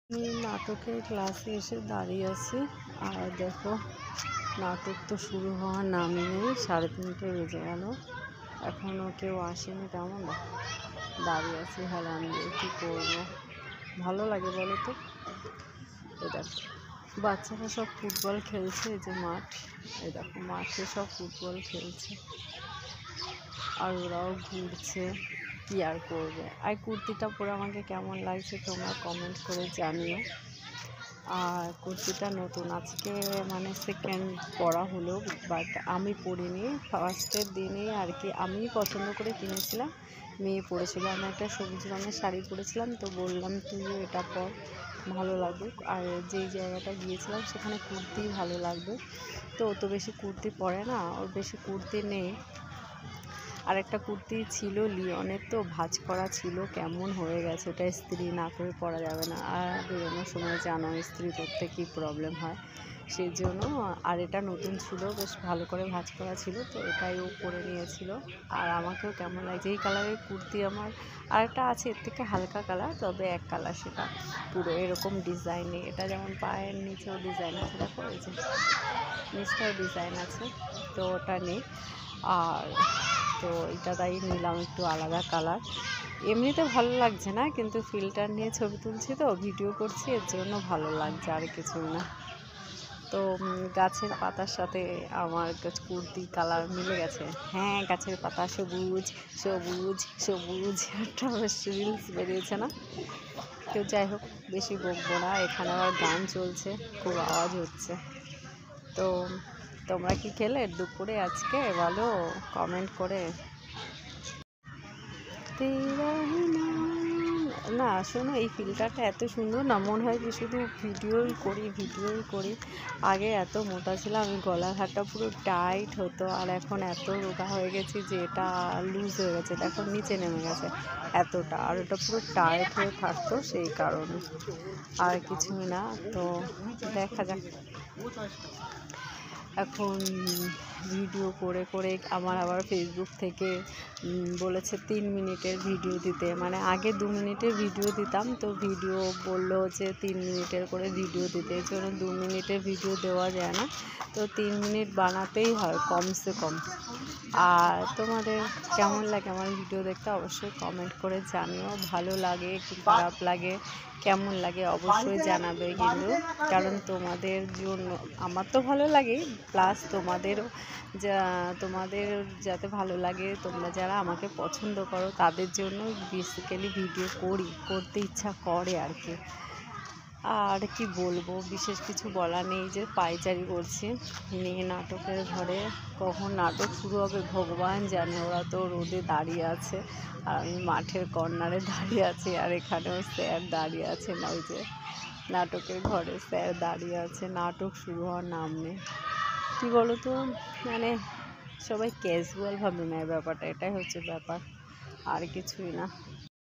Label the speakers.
Speaker 1: আমি নাটকের ক্লাসে এসে দাঁড়িয়ে আছি আর দেখো নাটক তো শুরু হওয়ার নামই নেই। 3:30 বেজে গেল, এখনও কেউ আসেনি। তেমন দাঁড়িয়ে আছি হেলান দিয়ে, কী করবো? ভালো লাগে বলো তো? এই দেখো বাচ্চারা সব ফুটবল খেলছে, এই যে মাঠ, এই দেখো মাঠে সব ফুটবল খেলছে আর ওরাও ঘুরছে। কি আর করবে। আর কুর্তিটা পরে আমাকে কেমন লাগছে তোমরা কমেন্ট করে জানিও। আর কুর্তিটা নতুন, আজকে মানে সেকেন্ড পরা হলো, বাট আমি পরিনি। ফার্স্টের দিনেই আর কি আমি পছন্দ করে কিনেছিলাম, মেয়ে পরেছিল। আমি একটা সবুজ রঙের শাড়ি পরেছিলাম, তো বললাম তুইও এটা পর, ভালো লাগুক। আর যেই জায়গাটা গিয়েছিলাম সেখানে কুর্তি ভালো লাগবে, তো ও তো বেশি কুর্তি পরে না, ওর বেশি কুর্তি নেই। আর একটা কুর্তি ছিল লিওনের, তো ভাঁজ করা ছিল, কেমন হয়ে গেছে, ওটা ইস্ত্রি না করে পরা যাবে না। আর বেরোনোর সময় জানো ইস্ত্রি করতে কী প্রবলেম হয়, সেই জন্য। আর এটা নতুন ছিল, বেশ ভালো করে ভাঁজ করা ছিল, তো এটাই ও পরে নিয়েছিল। আর আমাকেও কেমন লাগছে এই কালারের কুর্তি। আমার আরেকটা আছে এর থেকে হালকা কালার, তবে এক কালার, সেটা পুরো এরকম ডিজাইনে। এটা যেমন পায়ের নিচেও ডিজাইন আছে, দেখো এই যে নিচটাও ডিজাইন আছে, তো ওটা নেই। আর তো এটা তাই নিলাম, একটু আলাদা কালার। এমনিতে ভালো লাগছে না, কিন্তু ফিল্টার নিয়ে ছবি তুলছি তো, ভিডিও করছি, এর জন্য ভালো লাগছে, আর কিছুই না। তো গাছের পাতার সাথে আমার কুর্তি কালার মিলে গেছে। হ্যাঁ, গাছের পাতা সবুজ সবুজ সবুজ, একটা রিলস বেরিয়েছে না? তো যাই হোক, বেশি বকবো না। এখানে আবার গান চলছে, খুব আওয়াজ হচ্ছে। তো তোমরা কি খেলে দুপুরে আজকে বলো কমেন্ট করে। না শোনো, এই ফিল্টারটা এত সুন্দর না, মনে হয় যে শুধু ভিডিওই করি। আগে এত মোটা ছিলাম, আমি গলার হারটা পুরো টাইট হতো, আর এখন এত রোগা হয়ে গেছি যে এটা লুজ হয়ে গেছে, দেখো নিচে নেমে গেছে এতটা। আর ওটা পুরো টাইট হয়ে থাকতো, সেই কারণে, আর কিছুই না। তো দেখা যাক। এখন ভিডিও করে আমার আবার ফেসবুক থেকে বলেছে 3 মিনিটের ভিডিও দিতে। মানে আগে 2 মিনিটের ভিডিও দিতাম, তো ভিডিও বললো যে 3 মিনিটের করে ভিডিও দিতে, এই জন্য 2 মিনিটের ভিডিও দেওয়া যায় না, তো 3 মিনিট বানাতেই হয় কমসে কম। আর তোমাদের কেমন লাগে আমার ভিডিও দেখতে অবশ্যই কমেন্ট করে জানিও। ভালো লাগে কি খারাপ লাগে, কেমন লাগে অবশ্যই জানাবে কিন্তু, কারণ তোমাদের জন্য আমার তো ভালো লাগে, প্লাস তোমাদের যাতে ভালো লাগে, তোমরা যারা আমাকে পছন্দ করো তাদের জন্য বেসিক্যালি ভিডিও করতে ইচ্ছা করে আর কি। আর কি বলবো, বিশেষ কিছু বলার নেই। যে পায়চারি করছি, মেয়ে নাটকের ঘরে, কখন নাটক শুরু হবে ভগবান জানে। ওরা তো রোদে দাঁড়িয়ে আছে, আর আমি মাঠের কর্নারে দাঁড়িয়ে আছি, আর এখানেও স্যার দাঁড়িয়ে আছে, না ওই যে নাটকের ঘরে স্যার দাঁড়িয়ে আছে, নাটক শুরু হওয়ার নাম নেই। কী বলো তো, মানে সবাই ক্যাজুয়ালভাবে নেয় ব্যাপারটা, এটাই হচ্ছে ব্যাপার, আর কিছুই না।